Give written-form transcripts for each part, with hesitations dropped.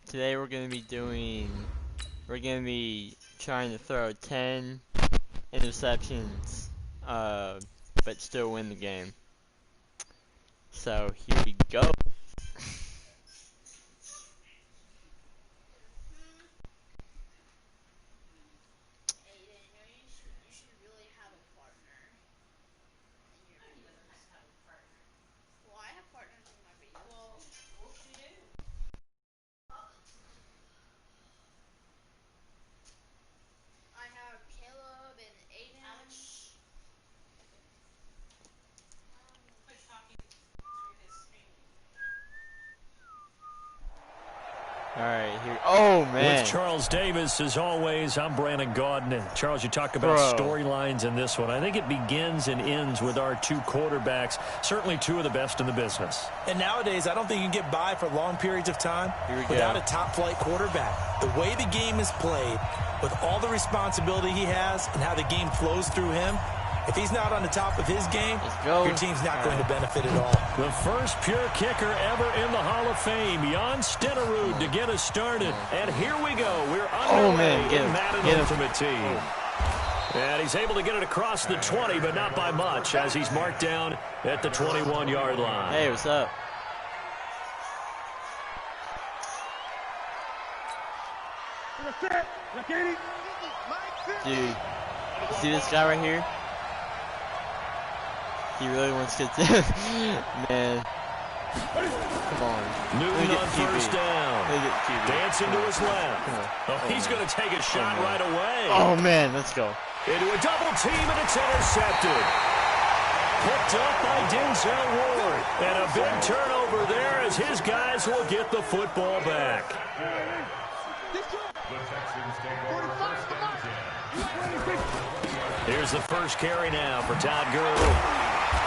Today we're gonna be trying to throw 10 interceptions, but still win the game. So here we go. Alright, here. Oh, man. With Charles Davis, as always, I'm Brandon Gaudin. And Charles, you talk about storylines in this one. I think it begins and ends with our two quarterbacks, certainly two of the best in the business. And nowadays, I don't think you can get by for long periods of time without a top-flight quarterback. The way the game is played, with all the responsibility he has and how the game flows through him, if he's not on the top of his game, your team's not going to benefit at all. The first pure kicker ever in the Hall of Fame, Jan Stenerud, to get us started. And here we go. We're underway in Madden Ultimate Team. And he's able to get it across the 20, but not by much, as he's marked down at the 21-yard line. Hey, what's up? Dude, see this guy right here? He really wants to man. Come on. Newton on first down. Dancing to his left. Oh, he's going to take a shot right away. Oh, man, let's go. Into a double team, and it's intercepted. Picked up by Denzel Ward. And a big turnover there as his guys will get the football back. Here's the first carry now for Todd Gurley.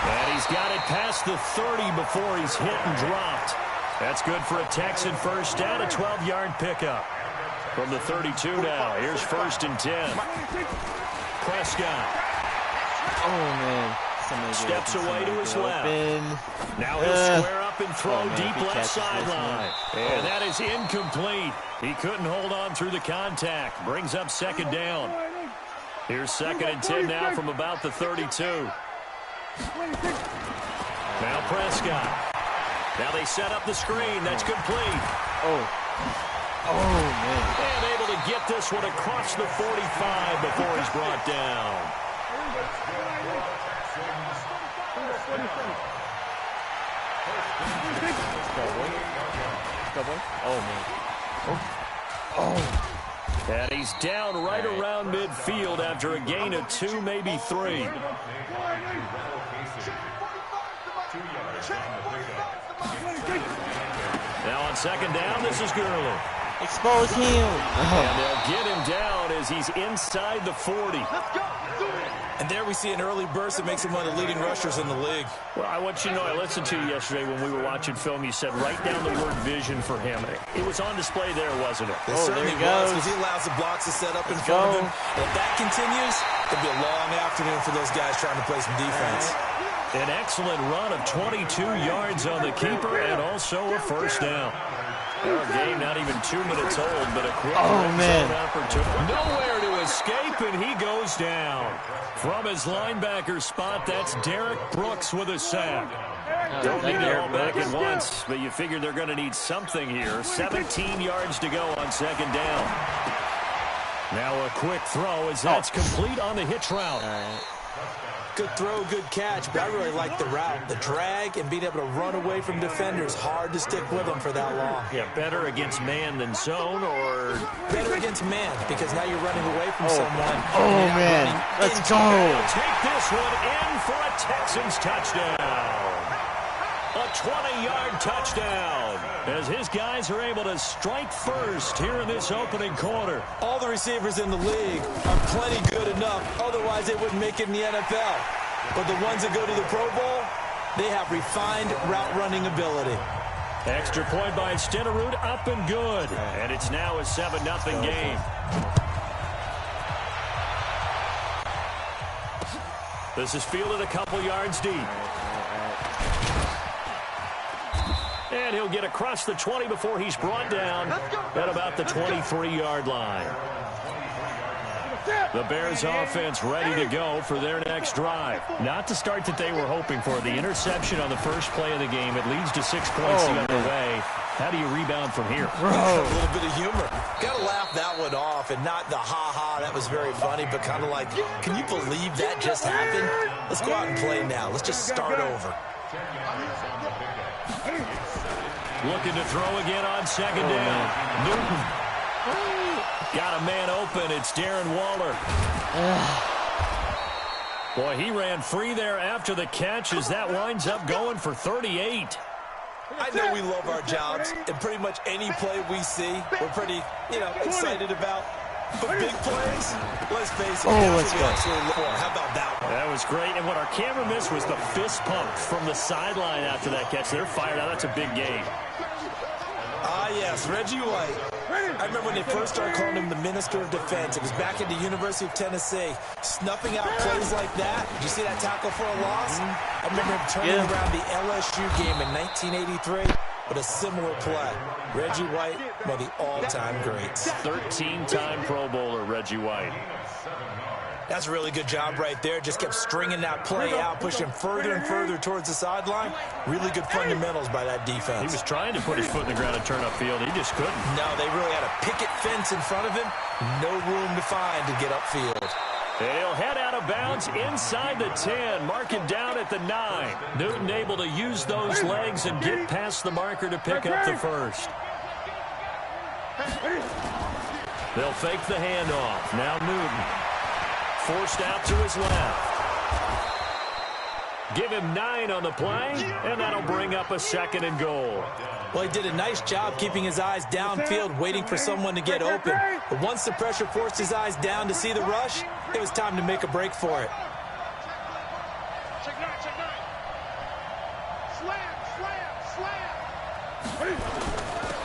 And he's got it past the 30 before he's hit and dropped. That's good for a Texan first down, a 12-yard pickup. From the 32 now, here's 1st and 10. Prescott. Oh, man. Steps away to his left. Now he'll square up and throw deep left sideline. And that is incomplete. He couldn't hold on through the contact. Brings up 2nd down. Here's 2nd and 10 now from about the 32. Now Prescott. Now they set up the screen. That's complete. Oh, man. And able to get this one across the 45 before he's brought down. Oh, man. Oh. And he's down right around midfield after a gain of 2, maybe 3. Now on 2nd down, this is Gurley. Expose him. And they'll get him down as he's inside the 40. And there we see an early burst that makes him one of the leading rushers in the league. Well, I want you to know, I listened to you yesterday when we were watching film. You said write down the word vision for him. It was on display there, wasn't it? It certainly was, because he allows the blocks to set up in front of him. And if that continues, it'll be a long afternoon for those guys trying to play some defense. An excellent run of 22 yards on the keeper and also a first down. Our game not even 2 minutes old, but a quick opportunity. Nowhere to escape, and he goes down. From his linebacker spot, that's Derek Brooks with a sack. Don't need it all back at once, but you figure they're going to need something here. 17 yards to go on 2nd down. Now a quick throw as that's complete on the hitch route. Good throw, good catch, but I really like the route. The drag and being able to run away from defenders. Hard to stick with them for that long. Yeah, better against man than zone, or better against man, because now you're running away from someone. Oh, man. Let's go. Take this one in for a Texans touchdown. A 20-yard touchdown as his guys are able to strike first here in this opening quarter. All the receivers in the league are plenty good enough. Otherwise, they wouldn't make it in the NFL. But the ones that go to the Pro Bowl, they have refined route running ability. Extra point by Stenerud, up and good. And it's now a 7-0 game. This is fielded a couple yards deep. And he'll get across the 20 before he's brought down at about the 23-yard line. The Bears offense ready to go for their next drive. Not the start that they were hoping for. The interception on the first play of the game. It leads to 6 points the other way. How do you rebound from here? A little bit of humor. Got to laugh that one off, and not the ha-ha, that was very funny, but kind of like, can you believe that just happened? Let's go out and play now. Let's just start over. Looking to throw again on second down. Newton. Got a man open. It's Darren Waller. Boy, he ran free there after the catch as that winds up going for 38. I know we love our jobs, and pretty much any play we see, we're pretty, excited about. But big plays, let's face it, let's go. How about that one? That was great, and what our camera missed was the fist pump from the sideline after that catch. They're fired out. That's a big game. Ah, yes, Reggie White. I remember when they first started calling him the Minister of Defense. It was back at the University of Tennessee, snuffing out plays like that. Did you see that tackle for a loss? I remember him turning around the LSU game in 1983 with a similar play. Reggie White, one of the all-time greats. 13-time Pro Bowler, Reggie White. That's a really good job right there. Just kept stringing that play out, pushing further and further towards the sideline. Really good fundamentals by that defense. He was trying to put his foot in the ground and turn upfield. He just couldn't. No, they really had a picket fence in front of him. No room to find to get upfield. And he'll head out of bounds inside the 10, marking down at the 9. Newton able to use those legs and get past the marker to pick up the first. They'll fake the handoff. Now Newton. Forced out to his left. Give him 9 on the play, and that'll bring up a 2nd and goal. Well, he did a nice job keeping his eyes downfield, waiting for someone to get open. But once the pressure forced his eyes down to see the rush, it was time to make a break for it.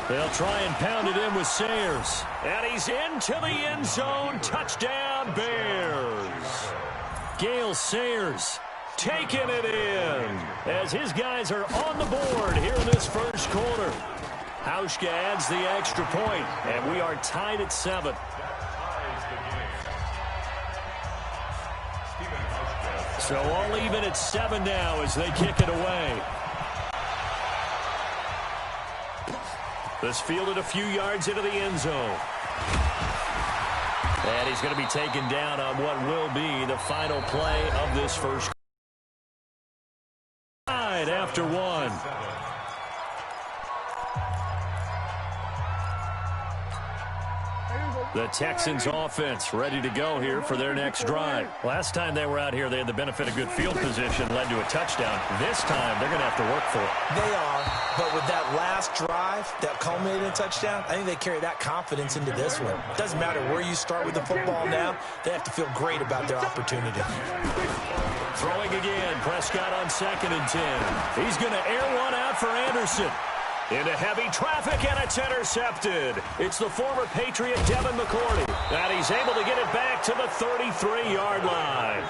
They'll try and pound it in with Sayers. And he's into the end zone. Touchdown, Bears. Gale Sayers taking it in as his guys are on the board here in this first quarter. Hauschka adds the extra point, and we are tied at 7. So all even at 7 now as they kick it away. This fielded a few yards into the end zone. And he's going to be taken down on what will be the final play of this first. Tied after 1. The Texans offense ready to go here for their next drive. Last time they were out here, they had the benefit of good field position, led to a touchdown. This time, they're going to have to work for it. They are, but with that last drive that culminated in a touchdown, I think they carry that confidence into this one. It doesn't matter where you start with the football now. They have to feel great about their opportunity. Throwing again, Prescott on 2nd and 10. He's going to air one out for Anderson. Into heavy traffic, and it's intercepted. It's the former Patriot Devin McCourty, and he's able to get it back to the 33-yard line.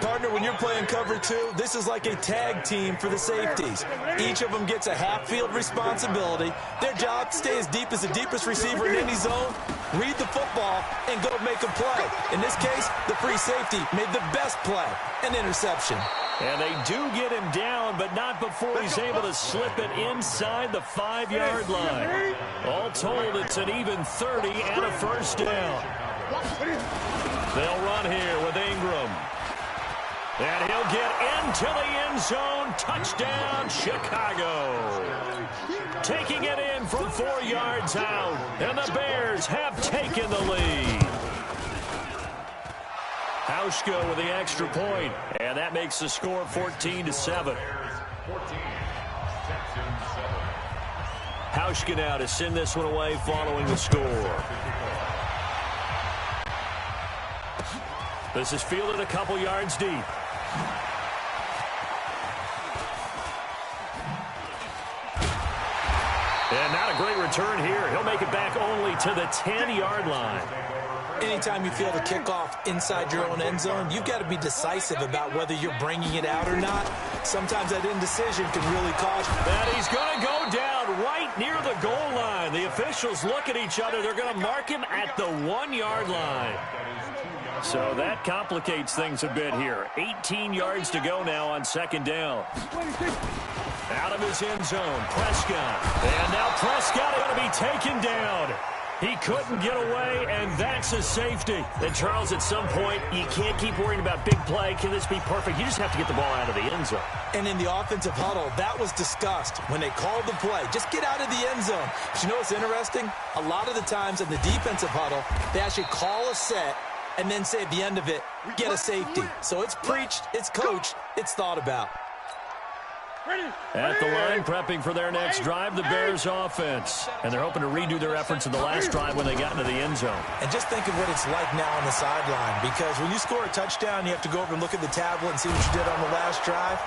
Partner, when you're playing cover 2, this is like a tag team for the safeties. Each of them gets a half-field responsibility. Their job, stay as deep as the deepest receiver in any zone, read the football, and go make a play. In this case, the free safety made the best play, an interception. And they do get him down, but not before he's able to slip it inside the 5-yard line. All told, it's an even 30 and a first down. They'll run here with Ingram. And he'll get into the end zone. Touchdown, Chicago. Taking it in from 4 yards out. And the Bears have taken the lead. Hauschka with the extra point, and that makes the score 14-7. Hauschka now to send this one away following the score. This is fielded a couple yards deep. And not a great return here. He'll make it back only to the 10-yard line. Anytime you field a kickoff inside your own end zone, you've got to be decisive about whether you're bringing it out or not. Sometimes that indecision can really cost you. And he's going to down right near the goal line. The officials look at each other. They're going to mark him at the 1-yard line. So that complicates things a bit here. 18 yards to go now on second down. Out of his end zone, Prescott. And now Prescott is going to be taken down. He couldn't get away, and that's a safety. And, Charles, at some point, you can't keep worrying about big play. Can this be perfect? You just have to get the ball out of the end zone. And in the offensive huddle, that was discussed when they called the play. Just get out of the end zone. But you know what's interesting? A lot of the times in the defensive huddle, they actually call a set and then say at the end of it, get a safety. So it's preached, it's coached, it's thought about. At the line, prepping for their next drive, the Bears offense. And they're hoping to redo their efforts in the last drive when they got into the end zone. And just think of what it's like now on the sideline, because when you score a touchdown, you have to go over and look at the tablet and see what you did on the last drive.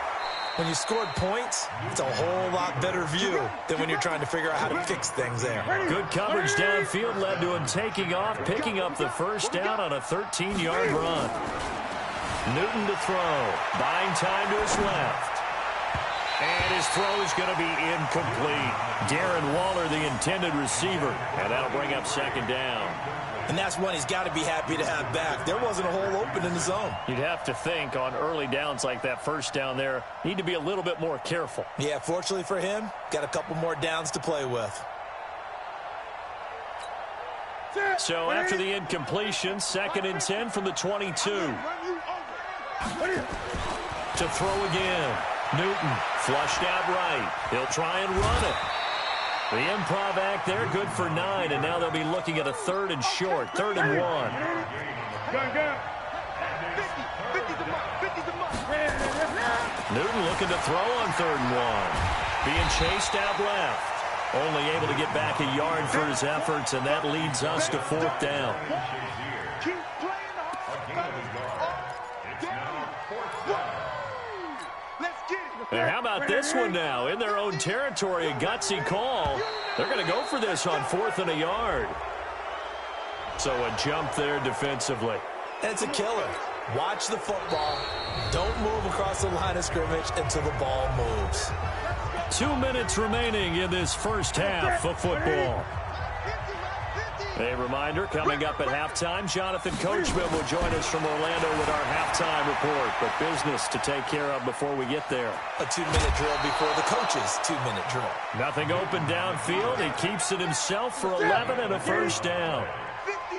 When you scored points, it's a whole lot better view than when you're trying to figure out how to fix things there. Good coverage downfield led to him taking off, picking up the first down on a 13-yard run. Newton to throw, buying time to his left. And his throw is going to be incomplete. Darren Waller, the intended receiver. And that'll bring up second down. And that's one he's got to be happy to have back. There wasn't a hole open in the zone. You'd have to think on early downs like that first down there, need to be a little bit more careful. Yeah, fortunately for him, got a couple more downs to play with. So after the incompletion, 2nd and 10 from the 22. To throw again. Newton flushed out right. He'll try and run it. The improv act there, good for 9, and now they'll be looking at a 3rd and short, 3rd and 1. Newton looking to throw on 3rd and 1. Being chased out left. Only able to get back a yard for his efforts, and that leads us to 4th down. And how about this one now? In their own territory, a gutsy call. They're going to go for this on 4th and a yard. So a jump there defensively. And it's a killer. Watch the football. Don't move across the line of scrimmage until the ball moves. 2 minutes remaining in this first half of football. A reminder, coming up at halftime, Jonathan Coachman will join us from Orlando with our halftime report. But business to take care of before we get there. A 2-minute drill before the coach's 2-minute drill. Nothing open downfield. He keeps it himself for 11 and a first down.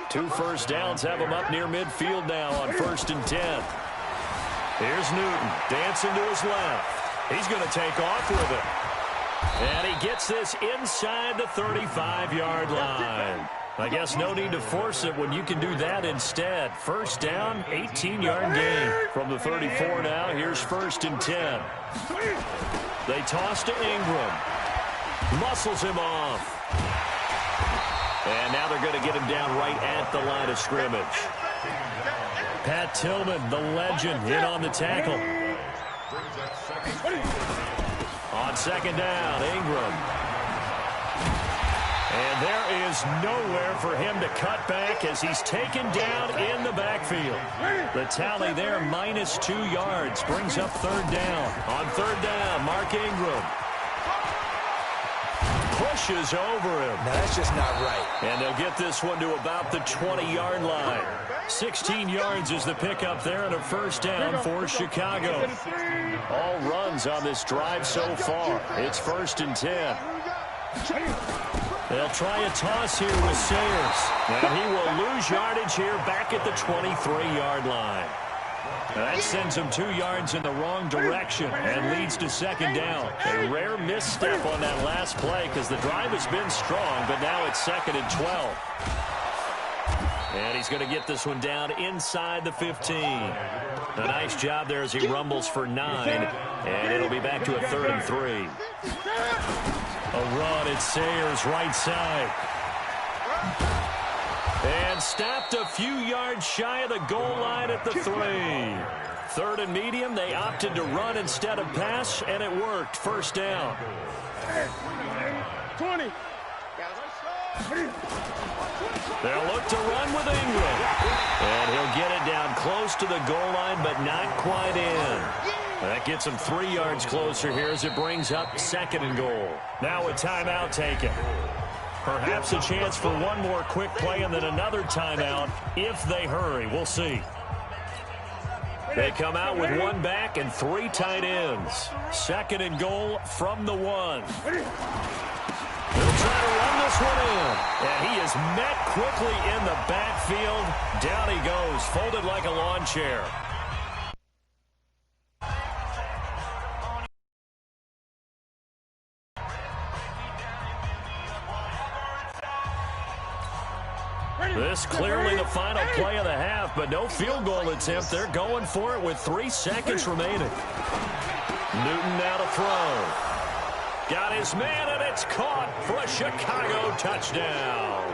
2 first downs have him up near midfield now on 1st and 10. Here's Newton dancing to his left. He's going to take off with it. And he gets this inside the 35-yard line. I guess no need to force it when you can do that instead. First down, 18-yard gain. From the 34 now, here's 1st and 10. They toss to Ingram. Muscles him off. And now they're going to get him down right at the line of scrimmage. Pat Tillman, the legend, in on the tackle. On 2nd down, Ingram. And there is nowhere for him to cut back as he's taken down in the backfield. The tally there, -2 yards, brings up 3rd down. On 3rd down, Mark Ingram pushes over him. Now, that's just not right. And they'll get this one to about the 20-yard line. 16 yards is the pickup there and a first down for Chicago. All runs on this drive so far. It's 1st and 10. They'll try a toss here with Sayers. And he will lose yardage here back at the 23-yard line. That sends him 2 yards in the wrong direction and leads to 2nd down. A rare misstep on that last play because the drive has been strong, but now it's 2nd and 12. And he's going to get this one down inside the 15. A nice job there as he rumbles for 9. And it'll be back to a 3rd and 3. A run at Sayers right side. And stopped a few yards shy of the goal line at the 3. 3rd and medium, they opted to run instead of pass, and it worked. First down. 20. They'll look to run with Ingram. And he'll get it down close to the goal line, but not quite in. That gets him 3 yards closer here as it brings up 2nd and goal. Now a timeout taken. Perhaps a chance for one more quick play and then another timeout if they hurry. We'll see. They come out with 1 back and 3 tight ends. 2nd and goal from the 1. He'll try to run this one in. And he is met quickly in the backfield. Down he goes, folded like a lawn chair. This clearly the final play of the half, but no field goal attempt. They're going for it with 3 seconds remaining. Newton now to throw. Got his man, and it's caught for a Chicago touchdown.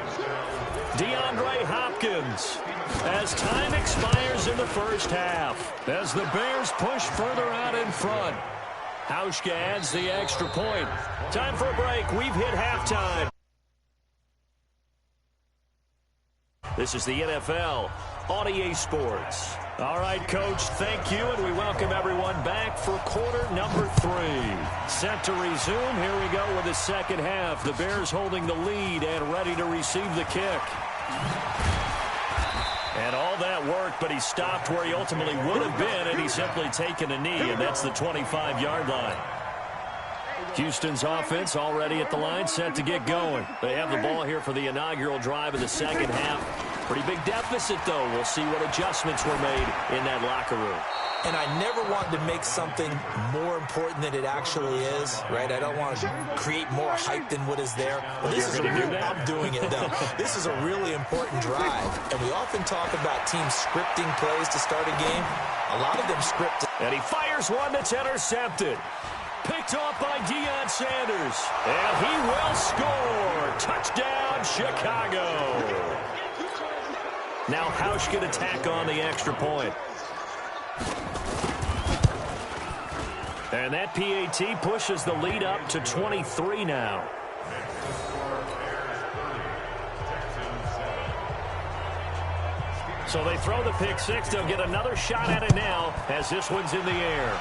DeAndre Hopkins as time expires in the first half. As the Bears push further out in front. Hauschka adds the extra point. Time for a break. We've hit halftime. This is the NFL on EA Sports. All right, Coach, thank you, and we welcome everyone back for quarter number 3. Set to resume. Here we go with the second half. The Bears holding the lead and ready to receive the kick. And all that worked, but he stopped where he ultimately would have been, and he's simply taken a knee, and that's the 25-yard line. Houston's offense already at the line, set to get going. They have the ball here for the inaugural drive of the second half. Pretty big deficit, though. We'll see what adjustments were made in that locker room. And I never want to make something more important than it actually is, right? I don't want to create more hype than what is there. Well, this is I'm doing it, though. This is a really important drive. And we often talk about teams scripting plays to start a game. A lot of them script. And he fires one that's intercepted. Picked off by Deion Sanders. And he will score. Touchdown, Chicago. Now Hauschka to tack on the extra point. And that PAT pushes the lead up to 23 now. So they throw the pick six. They'll get another shot at it now as this one's in the air.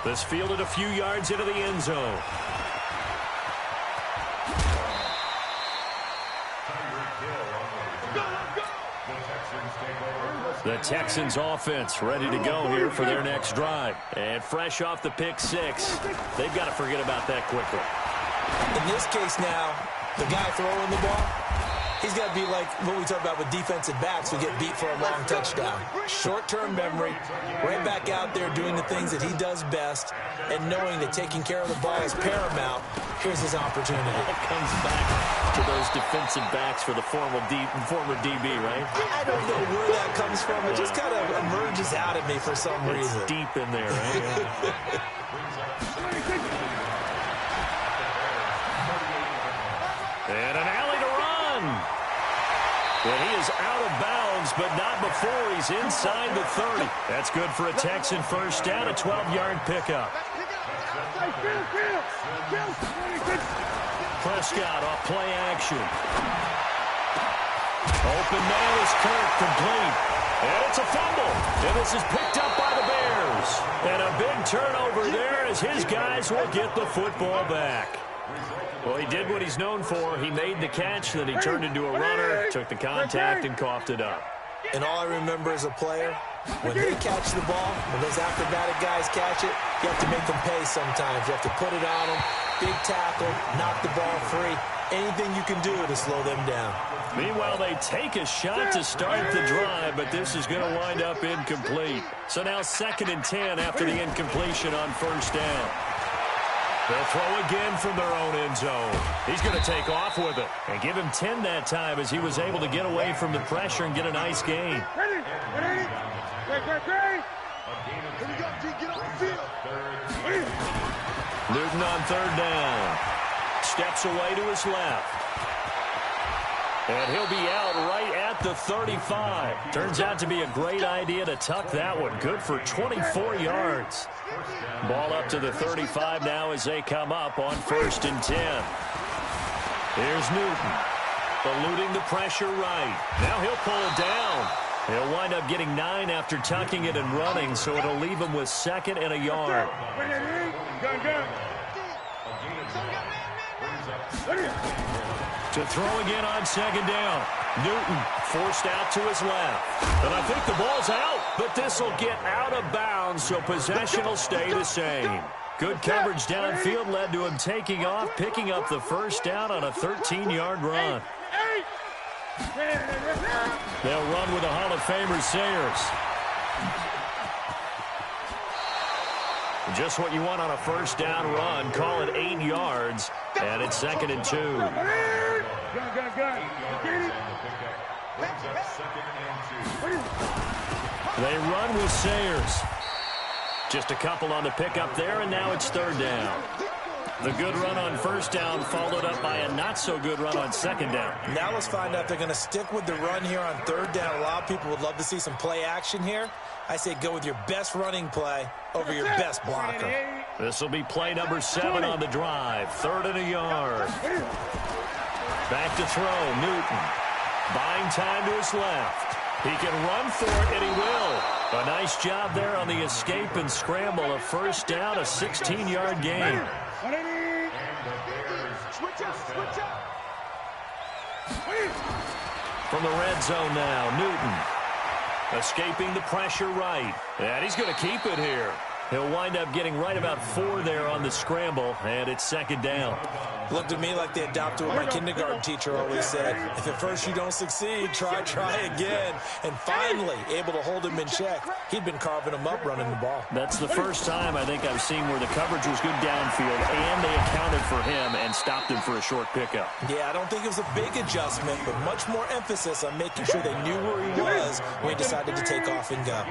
This fielded a few yards into the end zone. The Texans offense ready to go here for their next drive. And fresh off the pick six, they've got to forget about that quickly. In this case now, the guy throwing the ball, he's got to be like what we talk about with defensive backs who get beat for a long touchdown. Short-term memory, right back out there doing the things that he does best, and knowing that taking care of the ball is paramount. Here's his opportunity. It comes back to those defensive backs for the former DB, right? I don't know where that comes from. It just kind of emerges out at me for some reason. It's deep in there, right? And an alley to run. And he is out of bounds, but not before he's inside the 30. That's good for a Texan first down, a 12-yard pickup. Prescott off play action. Open man is Kirk, complete. And it's a fumble. And this is picked up by the Bears. And a big turnover there as his guys will get the football back. Well, he did what he's known for. He made the catch, then he turned into a runner, took the contact, and coughed it up. And all I remember as a player, when they catch the ball, when those acrobatic guys catch it, you have to make them pay sometimes. You have to put it on them, big tackle, knock the ball free. Anything you can do to slow them down. Meanwhile, they take a shot to start the drive, but this is going to wind up incomplete. So now 2nd and 10 after the incompletion on first down. They'll throw again from their own end zone. He's going to take off with it and give him 10 that time as he was able to get away from the pressure and get a nice gain. Newton on 3rd down. Steps away to his left. And he'll be out right at the 35. Turns out to be a great idea to tuck that one. Good for 24 yards. Ball up to the 35 now as they come up on 1st and 10. Here's Newton. Eluding the pressure right. Now he'll pull it down. He'll wind up getting 9 after tucking it and running, so it'll leave him with 2nd and a yard. To throw again on 2nd down. Newton forced out to his left. And I think the ball's out, but this will get out of bounds, so possession will stay the same. Good coverage downfield led to him taking off, picking up the 1st down on a 13-yard run. They'll run with the Hall of Famer Sayers. Just what you want on a 1st down run. Call it 8 yards, and it's 2nd and 2. They run with Sayers. Just a couple on the pickup there, and now it's 3rd down. The good run on 1st down followed up by a not-so-good run on 2nd down. Now let's find out if they're going to stick with the run here on 3rd down. A lot of people would love to see some play action here. I say go with your best running play over your best blocker. This will be play number 7 on the drive. 3rd and a yard. Back to throw, Newton. Buying time to his left. He can run for it, and he will. A nice job there on the escape and scramble. A 1st down, a 16-yard gain. From the red zone now, Newton. Escaping the pressure right. And he's going to keep it here. He'll wind up getting right about 4 there on the scramble, and it's 2nd down. Looked at me like they adopted what my kindergarten teacher always said. If at first you don't succeed, try again. And finally, able to hold him in check. He'd been carving him up running the ball. That's the first time I think I've seen where the coverage was good downfield, and they accounted for him and stopped him for a short pickup. Yeah, I don't think it was a big adjustment, but much more emphasis on making sure they knew where he was when he decided to take off and go.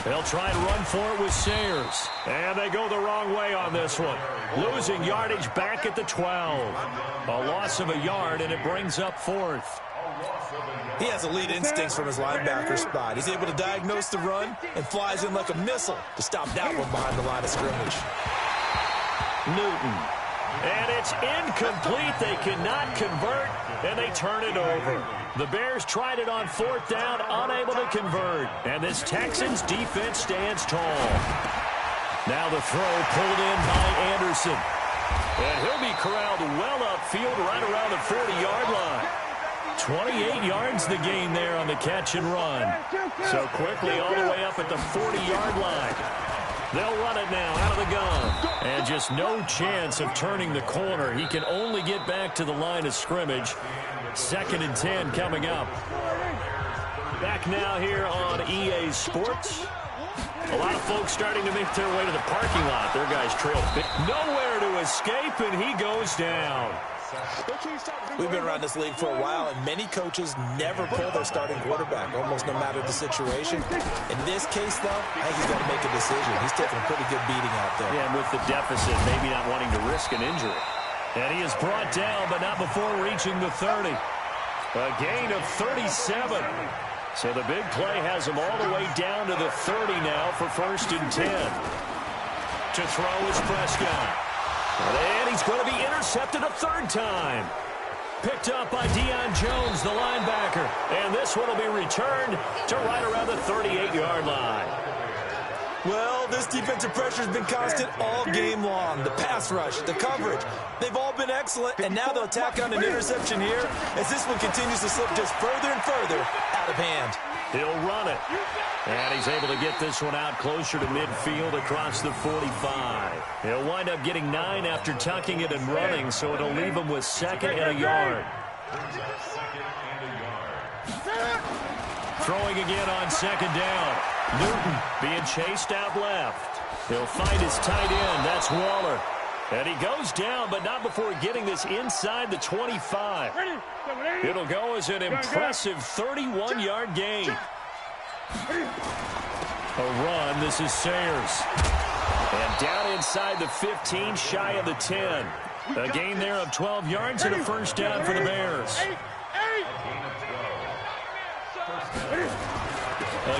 They'll try and run for it with Sayers. And they go the wrong way on this one. Losing yardage back at the 12. A loss of a yard, and it brings up 4th. He has elite instincts from his linebacker spot. He's able to diagnose the run and flies in like a missile to stop that one behind the line of scrimmage. Newton. And it's incomplete. They cannot convert, and they turn it over. The Bears tried it on 4th down, unable to convert. And this Texans defense stands tall. Now the throw pulled in by Anderson. And he'll be corralled well upfield right around the 40-yard line. 28 yards the gain there on the catch and run. So quickly all the way up at the 40-yard line. They'll run it now out of the gun. And just no chance of turning the corner. He can only get back to the line of scrimmage. 2nd and 10 coming up. Back now here on EA Sports. A lot of folks starting to make their way to the parking lot. Their guys trail big. Nowhere to escape, and he goes down. We've been around this league for a while, and many coaches never pull their starting quarterback, almost no matter the situation. In this case, though, I think he's got to make a decision. He's taking a pretty good beating out there. Yeah, and with the deficit, maybe not wanting to risk an injury. And he is brought down, but not before reaching the 30. A gain of 37. So the big play has him all the way down to the 30 now for 1st and 10. To throw is Prescott. And he's going to be intercepted a 3rd time. Picked up by Deion Jones, the linebacker. And this one will be returned to right around the 38-yard line. Well, this defensive pressure has been constant all game long. The pass rush, the coverage, they've all been excellent. And now they'll tack on an interception here as this one continues to slip just further and further out of hand. He'll run it. And he's able to get this one out closer to midfield across the 45. He'll wind up getting 9 after tucking it and running, so it'll leave him with 2nd and a yard. Throwing again on 2nd down. Newton being chased out left. He'll find his tight end. That's Waller. And he goes down, but not before getting this inside the 25. It'll go as an impressive 31-yard gain. A run. This is Sayers. And down inside the 15, shy of the 10. A gain there of 12 yards and a 1st down for the Bears.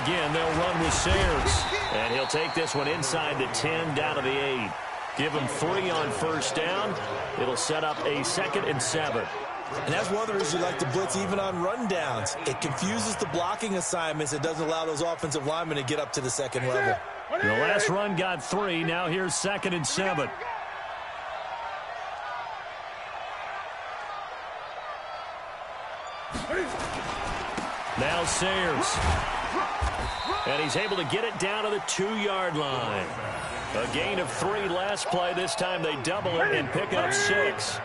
Again, they'll run with Sayers. And he'll take this one inside the 10, down to the 8. Give him 3 on 1st down. It'll set up a 2nd and 7. And that's one of the reasons you like to blitz even on rundowns. It confuses the blocking assignments. It doesn't allow those offensive linemen to get up to the second level. The last run got 3. Now here's 2nd and 7. Now Sayers. And he's able to get it down to the 2-yard line. A gain of 3 last play. This time they double it and pick up 6.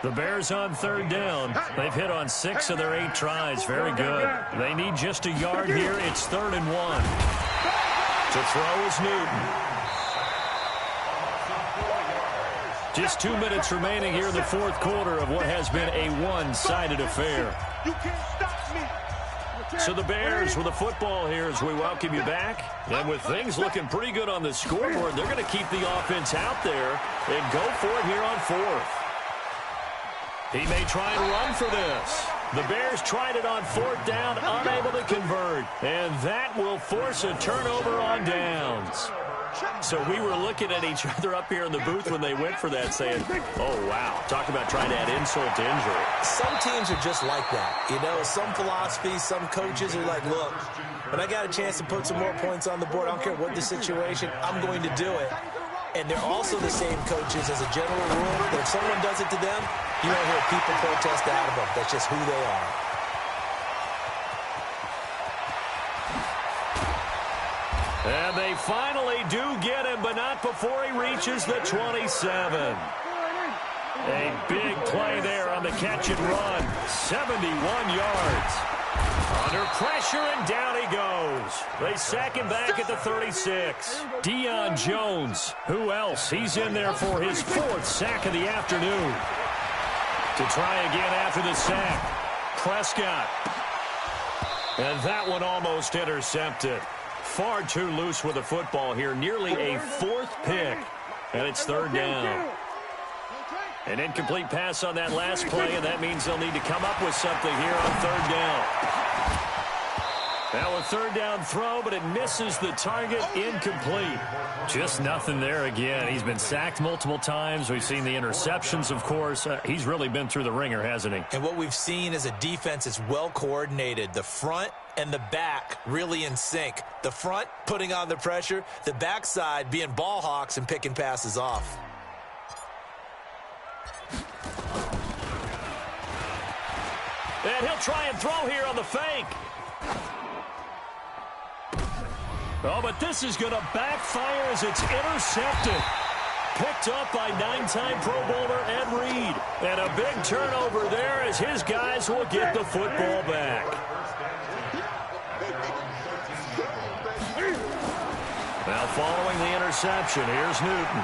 The Bears on 3rd down. They've hit on 6 of their 8 tries. Very good. They need just a yard here. It's 3rd and 1. To throw is Newton. Just 2 minutes remaining here in the 4th quarter of what has been a one-sided affair. So the Bears with the football here as we welcome you back. And with things looking pretty good on the scoreboard, they're going to keep the offense out there and go for it here on 4th. He may try and run for this. The Bears tried it on 4th down, unable to convert. And that will force a turnover on downs. So we were looking at each other up here in the booth when they went for that saying, oh, wow, talk about trying to add insult to injury. Some teams are just like that. You know, some philosophies, some coaches are like, look, when I got a chance to put some more points on the board, I don't care what the situation, I'm going to do it. And they're also the same coaches as a general rule that if someone does it to them, you don't hear people protest out of them. That's just who they are. And they finally do get him, but not before he reaches the 27. A big play there on the catch and run. 71 yards. Under pressure, and down he goes. They sack him back at the 36. Deion Jones, who else? He's in there for his 4th sack of the afternoon. To try again after the sack. Prescott. And that one almost intercepted. Far too loose with the football here. Nearly a 4th pick. And it's 3rd down. An incomplete pass on that last play, and that means they'll need to come up with something here on 3rd down. Now a 3rd down throw, but it misses the target. Incomplete. Just nothing there again. He's been sacked multiple times. We've seen the interceptions, of course. He's really been through the ringer, hasn't he? And what we've seen is a defense that's well coordinated. The front and the back really in sync. The front putting on the pressure, the backside being ball hawks and picking passes off. And he'll try and throw here on the fake. Oh, but this is going to backfire as it's intercepted. Picked up by 9-time Pro Bowler Ed Reed. And a big turnover there as his guys will get the football back. Now following the interception, here's Newton.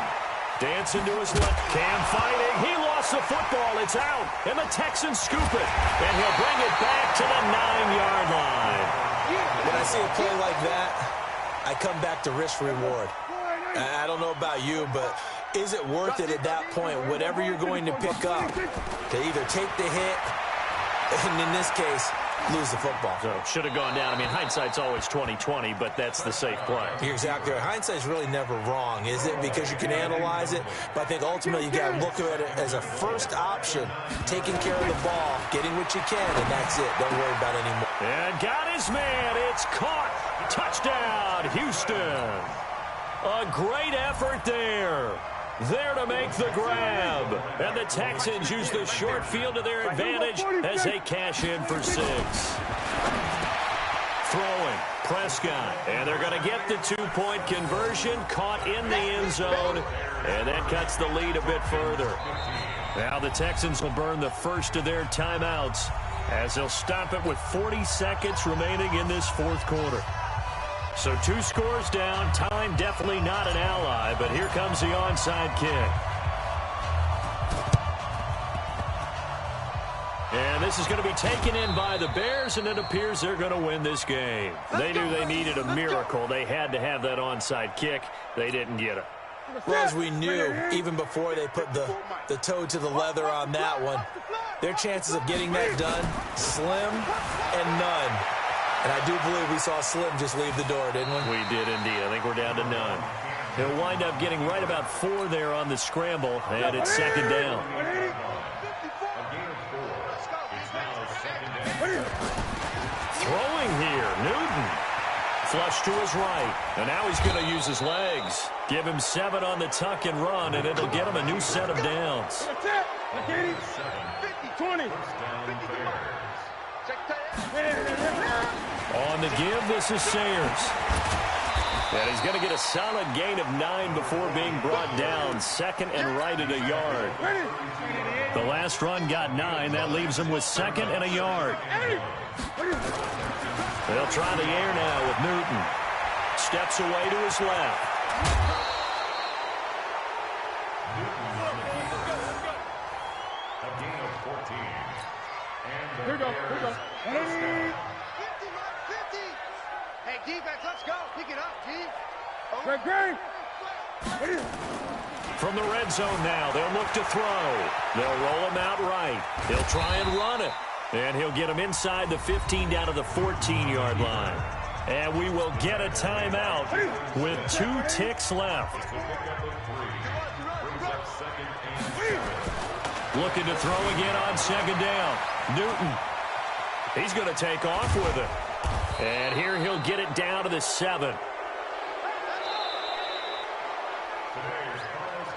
Dancing to his left. Cam fighting. He lost the football. It's out. And the Texans scoop it. And he'll bring it back to the 9-yard line. When I see a play like that, I come back to risk-reward. I don't know about you, but is it worth it at that point, whatever you're going to pick up, to either take the hit, and in this case, lose the football? So should have gone down. I mean, hindsight's always 20/20, but that's the safe play. You're exactly right. Hindsight's really never wrong, is it? Because you can analyze it, but I think ultimately you got to look at it as a first option, taking care of the ball, getting what you can, and that's it. Don't worry about it anymore. And got his man. It's caught. Touchdown, Houston. A great effort there. There to make the grab. And the Texans use the short field to their advantage as they cash in for 6. Throwing, Prescott. And they're going to get the 2-point conversion. Caught in the end zone. And that cuts the lead a bit further. Now the Texans will burn the first of their timeouts as they'll stop it with 40 seconds remaining in this 4th quarter. So 2 scores down. Time definitely not an ally, but here comes the onside kick. And this is going to be taken in by the Bears, and it appears they're going to win this game. They knew they needed a miracle. They had to have that onside kick. They didn't get it. Well, as we knew, even before they put the toe to the leather on that one, their chances of getting that done, slim and none. And I do believe we saw Slim just leave the door, didn't we? We did indeed. I think we're down to none. He'll wind up getting right about 4 there on the scramble, and it's 2nd down. Throwing here, Newton. Flush to his right, and now he's going to use his legs. Give him 7 on the tuck and run, and it'll get him a new set of downs. 20. On the give, this is Sayers. And he's going to get a solid gain of 9 before being brought down. Second and right at a yard. The last run got 9. That leaves him with second and a yard. They'll try the air now with Newton. Steps away to his left. Here we go. 50. Hey, defense, let's go. Pick it up, G. Great. From the red zone now, they'll look to throw. They'll roll him out right. He'll try and run it. And he'll get him inside the 15 down to the 14-yard line. And we will get a timeout with 2 ticks left. Looking to throw again on second down. Newton. He's going to take off with it. And here he'll get it down to the 7.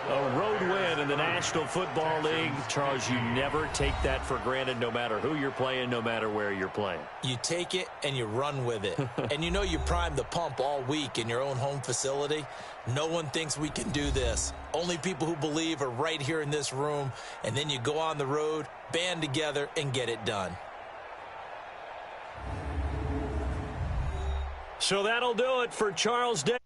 A road win in the National Football League. Charles, you never take that for granted no matter who you're playing, no matter where you're playing. You take it and you run with it. And you know you primed the pump all week in your own home facility. No one thinks we can do this. Only people who believe are right here in this room. And then you go on the road, band together, and get it done. So that'll do it for Charles Day.